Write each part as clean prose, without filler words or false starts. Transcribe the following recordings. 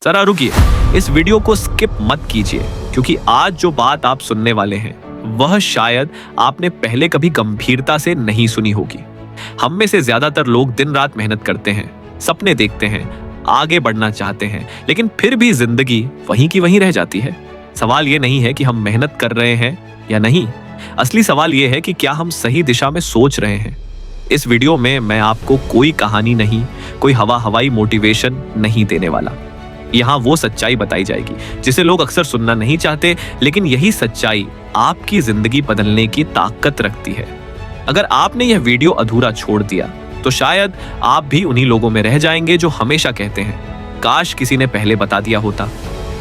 जरा रुकिए, इस वीडियो को स्किप मत कीजिए क्योंकि आज जो बात आप सुनने वाले हैं वह शायद आपने पहले कभी गंभीरता से नहीं सुनी होगी। हम में से ज्यादातर लोग दिन रात मेहनत करते हैं, सपने देखते हैं, आगे बढ़ना चाहते हैं, लेकिन फिर भी जिंदगी वहीं की वहीं रह जाती है। सवाल ये नहीं है कि हम मेहनत कर रहे हैं या नहीं, असली सवाल ये है कि क्या हम सही दिशा में सोच रहे हैं। इस वीडियो में मैं आपको कोई कहानी नहीं, कोई हवाई मोटिवेशन नहीं देने वाला। यहाँ वो सच्चाई बताई जाएगी जिसे लोग अक्सर सुनना नहीं चाहते, लेकिन यही सच्चाई आपकी जिंदगी बदलने की ताकत रखती है। अगर आपने यह वीडियो अधूरा छोड़ दिया तो शायद आप भी उन्हीं लोगों में रह जाएंगे जो हमेशा कहते हैं काश किसी ने पहले बता दिया होता।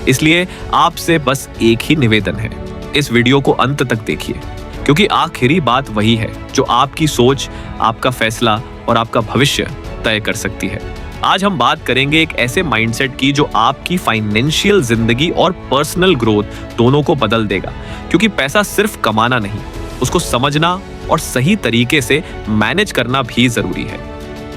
इसलिए आपसे बस एक ही निवेदन है, इस वीडियो को अंत तक देखिए क्योंकि आखिरी बात वही है जो आपकी सोच, आपका फैसला और आपका भविष्य तय कर सकती है। आज हम बात करेंगे एक ऐसे माइंडसेट की जो आपकी फाइनेंशियल जिंदगी और पर्सनल ग्रोथ दोनों को बदल देगा, क्योंकि पैसा सिर्फ कमाना नहीं, उसको समझना और सही तरीके से मैनेज करना भी जरूरी है।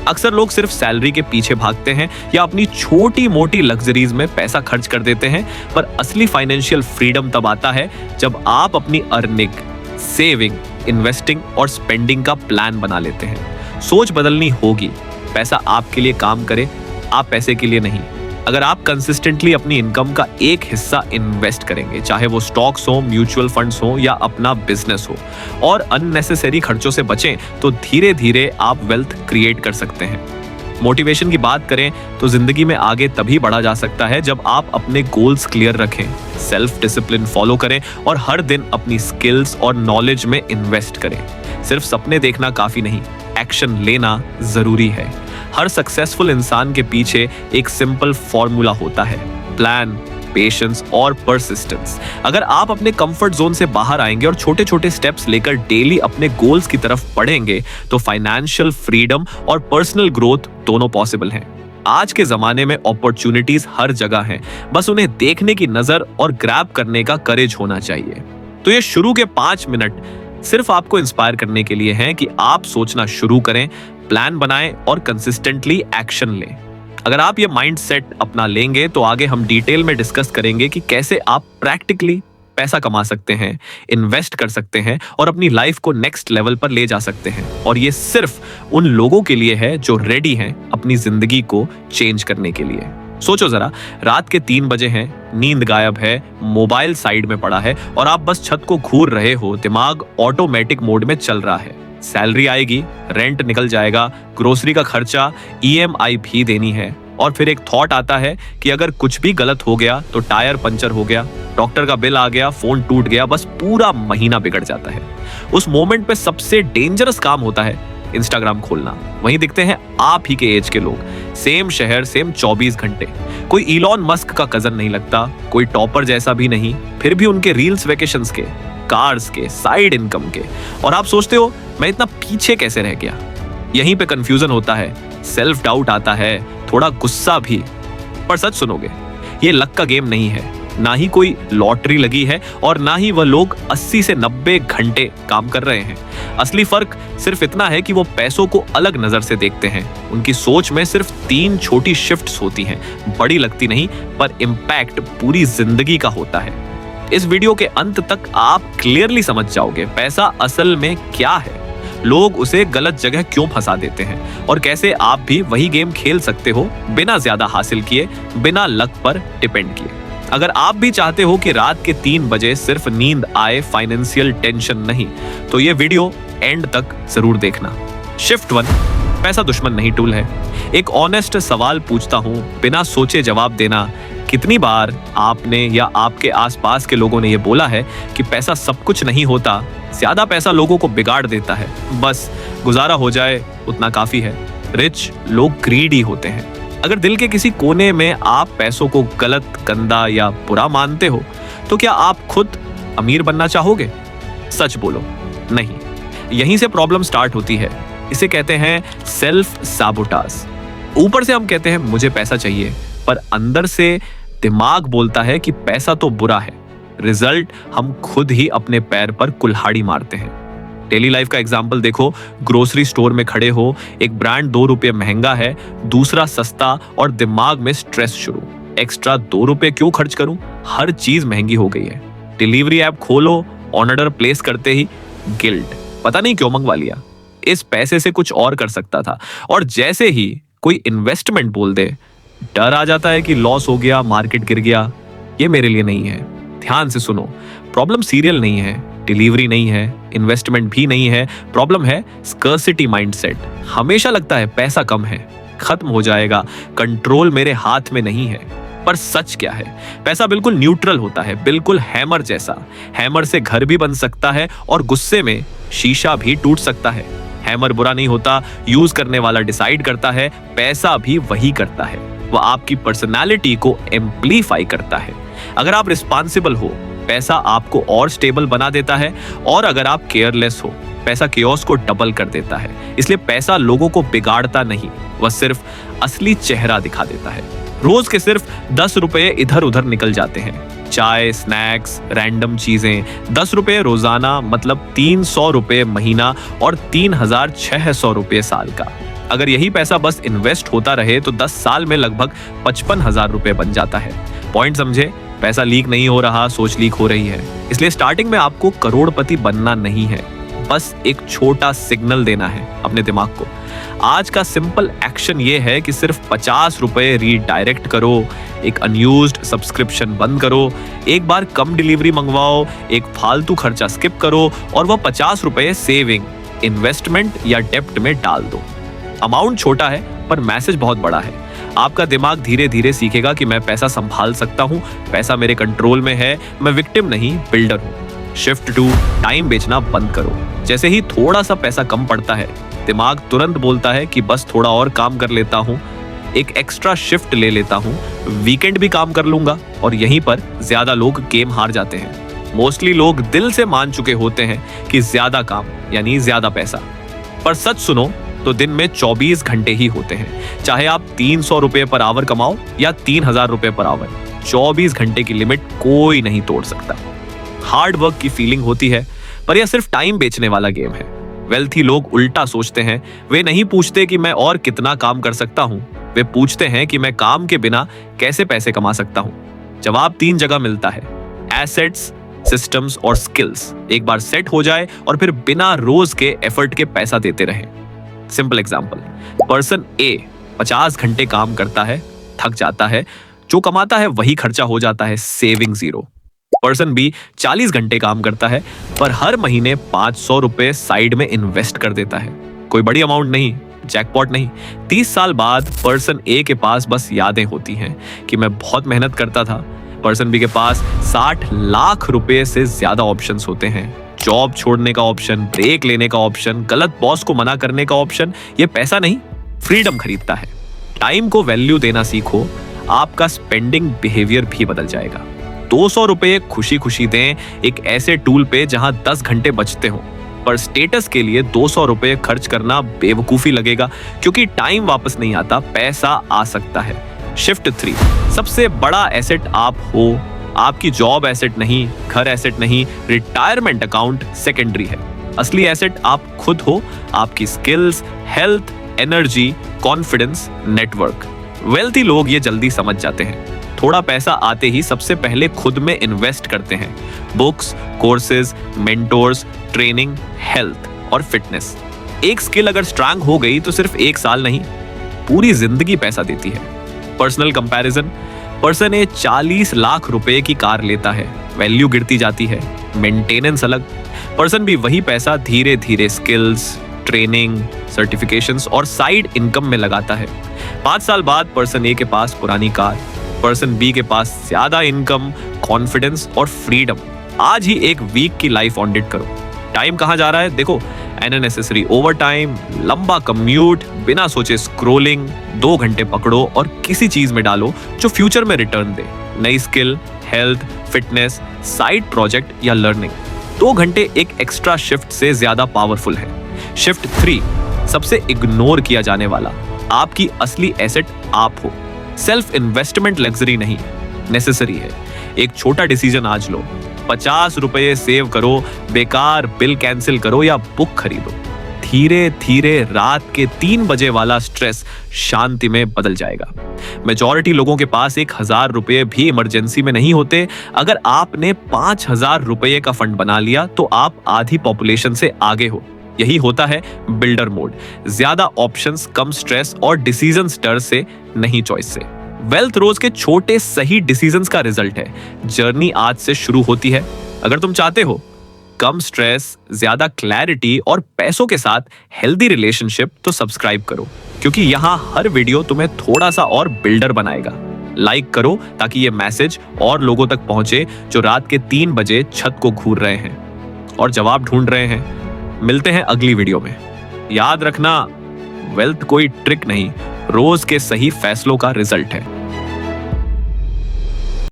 अक्सर लोग सिर्फ सैलरी के पीछे भागते हैं या अपनी छोटी मोटी लग्जरीज में पैसा खर्च कर देते हैं, पर असली फाइनेंशियल फ्रीडम तब आता है जब आप अपनी अर्निंग, सेविंग, इन्वेस्टिंग और स्पेंडिंग का प्लान बना लेते हैं। सोच बदलनी होगी, पैसा आपके लिए काम करे, आप पैसे के लिए नहीं। अगर आप कंसिस्टेंटली अपनी इनकम का एक हिस्सा इन्वेस्ट करेंगे, चाहे वो स्टॉक्स हो, म्यूचुअल फंड्स हो या अपना बिजनेस हो, और अननेसेसरी खर्चों से बचें, तो धीरे धीरे आप वेल्थ क्रिएट कर सकते हैं। मोटिवेशन की बात करें तो जिंदगी में आगे तभी बढ़ा जा सकता है जब आप अपने गोल्स क्लियर रखें, सेल्फ डिसिप्लिन फॉलो करें और हर दिन अपनी स्किल्स और नॉलेज में इन्वेस्ट करें। सिर्फ सपने देखना काफी नहीं, एक्शन लेना जरूरी है। हर सक्सेसफुल इंसान के पीछे एक सिंपल फॉर्मूला होता है, प्लान, पेशेंस और परसिस्टेंस। अगर आप अपने कंफर्ट जोन से बाहर आएंगे और छोटे छोटे स्टेप्स लेकर डेली अपने गोल्स की तरफ बढ़ेंगे तो फाइनेंशियल फ्रीडम और पर्सनल ग्रोथ दोनों पॉसिबल हैं। आज के जमाने में अपॉर्चुनिटीज हर जगह हैं, बस उन्हें देखने की नजर और ग्रैब करने का करेज होना चाहिए। तो ये शुरू के 5 मिनट सिर्फ आपको इंस्पायर करने के लिए हैं कि आप सोचना शुरू करें, प्लान बनाएं और कंसिस्टेंटली एक्शन लें। अगर आप ये माइंडसेट अपना लेंगे तो आगे हम डिटेल में डिस्कस करेंगे कि कैसे आप प्रैक्टिकली पैसा कमा सकते हैं, इन्वेस्ट कर सकते हैं और अपनी लाइफ को नेक्स्ट लेवल पर ले जा सकते हैं। और ये सिर्फ उन लोगों के लिए है जो रेडी हैं अपनी जिंदगी को चेंज करने के लिए। सोचो जरा, रात के 3 बजे हैं, नींद गायब है, मोबाइल साइड में पड़ा है और आप बस छत को घूर रहे हो, दिमाग ऑटोमेटिक मोड में चल रहा है। सैलरी आएगी, रेंट निकल जाएगा, ग्रोसरी का खर्चा, EMI भी देनी है, और फिर एक थॉट आता है कि अगर कुछ भी गलत हो गया तो टायर पंचर हो गया, डॉक्टर का बिल आ गया, फोन टूट गया, बस पूरा महीना बिगड़ जाता है। उस मोमेंट पे सबसे डेंजरस काम होता है इंस्टाग्राम खोलना। वहीं दिखते हैं आप ही के एज के लोग, सेम शहर, सेम 24 घंटे। कोई इलॉन मस्क का कजन नहीं लगता, कोई टॉपर जैसा भी नहीं, फिर भी उनके रील्स वेकेशंस के, कार्स के, साइड इनकम के, और आप सोचते हो मैं इतना पीछे कैसे रह गया। यहीं पे कंफ्यूजन होता है, सेल्फ डाउट आता है, थोड़ा गुस्सा भी। पर सच सुनोगे, ये लक का गेम नहीं है, ना ही कोई लॉटरी लगी है और ना ही वह लोग 80 से 90 घंटे काम कर रहे हैं। असली फर्क सिर्फ इतना है कि वो पैसों को अलग नजर से देखते हैं। उनकी सोच में सिर्फ 3 छोटी शिफ्ट्स होती हैं, बड़ी लगती नहीं, पर इम्पैक्ट पूरी जिंदगी का होता है। इस वीडियो के अंत तक आप क्लियरली समझ जाओगे पैसा असल में क्या है, लोग उसे गलत जगह क्यों फंसा देते हैं और कैसे आप भी वही गेम खेल सकते हो बिना ज्यादा हासिल किए, बिना लक पर डिपेंड किए। अगर आप भी चाहते हो कि रात के 3 बजे सिर्फ नींद आए, फाइनेंशियल टेंशन नहीं, तो ये वीडियो एंड तक जरूर देखना। शिफ्ट 1, पैसा दुश्मन नहीं टूल है। एक ऑनेस्ट सवाल पूछता हूं, बिना सोचे जवाब देना। कितनी बार आपने या आपके आसपास के लोगों ने ये बोला है कि पैसा सब कुछ नहीं होता, ज्यादा पैसा लोगों को बिगाड़ देता है, बस गुजारा हो जाए उतना काफी है। रिच लोग ग्रीडी होते हैं। अगर दिल के किसी कोने में आप पैसों को गलत, गंदा या बुरा मानते हो तो क्या आप खुद अमीर बनना चाहोगे? सच बोलो, नहीं। यहीं से प्रॉब्लम स्टार्ट होती है। इसे कहते हैं सेल्फ साबोटाज। ऊपर से हम कहते हैं मुझे पैसा चाहिए, पर अंदर से दिमाग बोलता है कि पैसा तो बुरा है। रिजल्ट, हम खुद ही अपने पैर पर कुल्हाड़ी मारते हैं। डेली लाइफ का एग्जाम्पल देखो, ग्रोसरी स्टोर में खड़े हो, एक ब्रांड 2 रुपये महंगा है, दूसरा सस्ता, और दिमाग में स्ट्रेस शुरू। एक्स्ट्रा 2 रुपए क्यों खर्च करूं? हर चीज महंगी हो गई है। डिलीवरी ऐप खोलो, ऑर्डर प्लेस करते ही गिल्ट, पता नहीं क्यों मंगवा लिया, इस पैसे से कुछ और कर सकता था। और जैसे ही कोई इन्वेस्टमेंट बोल दे, डर आ जाता है कि लॉस हो गया, मार्केट गिर गया। ये मेरे लिए नहीं है। ध्यान से सुनो, प्रॉब्लम सीरियल नहीं है, डिलीवरी नहीं है, इन्वेस्टमेंट भी नहीं है। प्रॉब्लम है स्कर्सिटी माइंडसेट। हमेशा लगता है पैसा कम है, खत्म हो जाएगा, कंट्रोल मेरे हाथ में नहीं है। पर सच क्या है? पैसा बिल्कुल न्यूट्रल होता है, बिल्कुल हैमर जैसा। हैमर से घर भी बन सकता है और गुस्से में शीशा भी टूट सकता है। हैमर बुरा नहीं होता, यूज करने वाला डिसाइड करता है। पैसा भी वही करता है, वह आपकी पर्सनालिटी को एम्प्लीफाई करता है। अगर आप रिस्पॉन्सिबल हो, पैसा आपको और स्टेबल बना देता है, और अगर आप केयरलेस हो, पैसा केओस को डबल कर देता है। इसलिए पैसा लोगों को बिगाड़ता नहीं, वह सिर्फ असली चेहरा दिखा देता है। रोज के सिर्फ 10 रुपए इधर उधर निकल जाते हैं। चाय, स्नैक्स, रैंडम चीजें। 10 रुपए रोजाना मतलब 300 रुपए महीना और 3600 रुपए साल का। अगर यही पैसा बस इन्वेस्ट होता रहे तो 10 साल में लगभग 55,000 रुपए बन जाता है। पॉइंट समझे? पैसा लीक नहीं हो रहा, सोच लीक हो रही है। इसलिए स्टार्टिंग में आपको करोड़पति बनना नहीं है, बस एक छोटा सिग्नल देना है अपने दिमाग को। आज का सिंपल एक्शन ये है कि सिर्फ 50 रुपए रीडायरेक्ट करो, एक अनयूज्ड सब्सक्रिप्शन बंद करो, एक बार कम डिलीवरी मंगवाओ, एक फालतू खर्चा स्किप करो, और वह 50 रुपए सेविंग, इन्वेस्टमेंट या डेप्ट में डाल दो। अमाउंट छोटा है पर मैसेज बहुत बड़ा है। आपका दिमाग धीरे धीरे सीखेगा कि मैं पैसा संभाल सकता हूँ, पैसा मेरे कंट्रोल में है, मैं विक्टिम नहीं बिल्डर हूँ। शिफ्ट टू टाइम बेचना बंद करो। जैसे ही थोड़ा सा पैसा कम पड़ता है, दिमाग तुरंत बोलता है कि बस थोड़ा और काम कर लेता हूँ, एक एक्स्ट्रा शिफ्ट ले लेता हूँ, वीकेंड भी काम कर लूंगा। और यहीं पर ज्यादा लोग गेम हार जाते हैं। मोस्टली लोग दिल से मान चुके होते हैं कि ज्यादा काम यानी ज्यादा पैसा। पर सच सुनो तो दिन में 24 घंटे ही होते हैं। चाहे आप 300 रुपए पर आवर कमाओ या 3000 रुपए पर आवर, 24 घंटे की लिमिट कोई नहीं तोड़ सकता। हार्ड वर्क की फीलिंग होती है, पर यह सिर्फ टाइम बेचने वाला गेम है। वेल्थी लोग उल्टा सोचते हैं। वे नहीं पूछते कि मैं और कितना काम कर सकता हूं, वे पूछते हैं कि मैं काम के बिना कैसे पैसे कमा सकता हूं। जवाब 3 जगह मिलता है, एसेट्स, सिस्टम्स और स्किल्स। एक बार सेट हो जाए और फिर बिना रोज के एफर्ट के पैसा देते रहें। सिंपल एग्जांपल, पर्सन ए 50 घंटे काम करता है, थक जाता है, जो कमाता है वही खर्चा हो जाता है, सेविंग 0। पर्सन बी 40 घंटे काम करता है, पर हर महीने 500 रुपए साइड में इन्वेस्ट कर देता है। कोई बड़ी अमाउंट नहीं, जैकपॉट नहीं। 30 साल बाद पर्सन ए के पास बस यादें होती हैं कि मैं बहुत मेहनत करता था। पर्सन बी के पास 60 लाख रुपए से ज्यादा ऑप्शंस होते हैं। जॉब छोड़ने का ऑप्शन, ब्रेक लेने का ऑप्शन, गलत बॉस को मना करने का ऑप्शन। ये पैसा नहीं, फ्रीडम खरीदता है। टाइम को वैल्यू देना सीखो, आपका स्पेंडिंग बिहेवियर भी बदल जाएगा। 200 रुपए खुशी खुशी दें एक ऐसे टूल पे जहां 10 घंटे बचते हो, पर स्टेटस के लिए 200 रुपए खर्च करना बेवकूफी लगेगा, क्योंकि टाइम वापस नहीं आता, पैसा आ सकता है। शिफ्ट 3, सबसे बड़ा एसेट आप हो। आपकी जॉब एसेट नहीं, घर एसेट नहीं, रिटायरमेंट अकाउंट सेकेंडरी है। असली एसेट आप खुद हो, आपकी skills, health, energy, confidence, network. Wealthy लोग ये जल्दी समझ जाते हैं। थोड़ा पैसा आते ही सबसे पहले खुद में इन्वेस्ट करते हैं। Books, courses, mentors, training, health और फिटनेस। एक स्किल अगर स्ट्रांग हो गई तो सिर्फ 1 साल नहीं, पूरी जिंदगी पैसा देती है। पर्सनल कंपैरिजन, पर्सन ए 40 लाख रुपए की कार लेता है, वैल्यू गिरती जाती है, मेंटेनेंस अलग। पर्सन भी वही पैसा धीरे धीरे स्किल्स, ट्रेनिंग, सर्टिफिकेशंस और साइड इनकम में लगाता है। 5 साल बाद पर्सन ए के पास पुरानी कार, पर्सन बी के पास ज्यादा इनकम, कॉन्फिडेंस और फ्रीडम। आज ही एक वीक की लाइफ ऑडिट करो। टाइम कहां जा रहा है देखो, अननेसेसरी ओवरटाइम, लंबा कम्यूट, बिना सोचे स्क्रोलिंग। 2 घंटे पकड़ो और किसी चीज में डालो जो फ्यूचर में रिटर्न दे। नई skill, health, fitness, side project या लर्निंग। 2 घंटे एक एक्स्ट्रा शिफ्ट से ज्यादा पावरफुल है। शिफ्ट 3, सबसे इग्नोर किया जाने वाला, आपकी असली एसेट आप हो। सेल्फ इन्वेस्टमेंट लग्जरी नहीं, नेसेसरी है। एक छोटा डिसीजन आज लो, 50 रुपए सेव करो, बेकार बिल कैंसिल करो या बुक खरीदो। धीरे धीरे रात के 3 बजे वाला स्ट्रेस शांति में बदल जाएगा। मेजॉरिटी लोगों के पास 1,000 रुपए भी इमरजेंसी में नहीं होते। अगर आपने 5,000 रुपए का फंड बना लिया तो आप आधी पॉपुलेशन से आगे हो। यही होता है बिल्डर मोड। ज्यादा ऑप्शंस, कम स्ट्रेस और डिसीजंस डर से नहीं चॉइस से। वेल्थ रोज के छोटे सही डिसीजंस का रिजल्ट है। जर्नी आज से शुरू होती है। अगर तुम चाहते हो कम स्ट्रेस, ज्यादा क्लैरिटी और पैसों के साथ हेल्दी रिलेशनशिप, तो सब्सक्राइब करो, क्योंकि यहाँ हर वीडियो तुम्हें थोड़ा सा और बिल्डर बनाएगा। लाइक करो ताकि ये मैसेज और लोगों तक पहुंचे जो रात के 3 बजे छत को घूर रहे हैं और जवाब ढूंढ रहे हैं। मिलते हैं अगली वीडियो में। याद रखना, वेल्थ कोई ट्रिक नहीं, रोज के सही फैसलों का रिजल्ट है।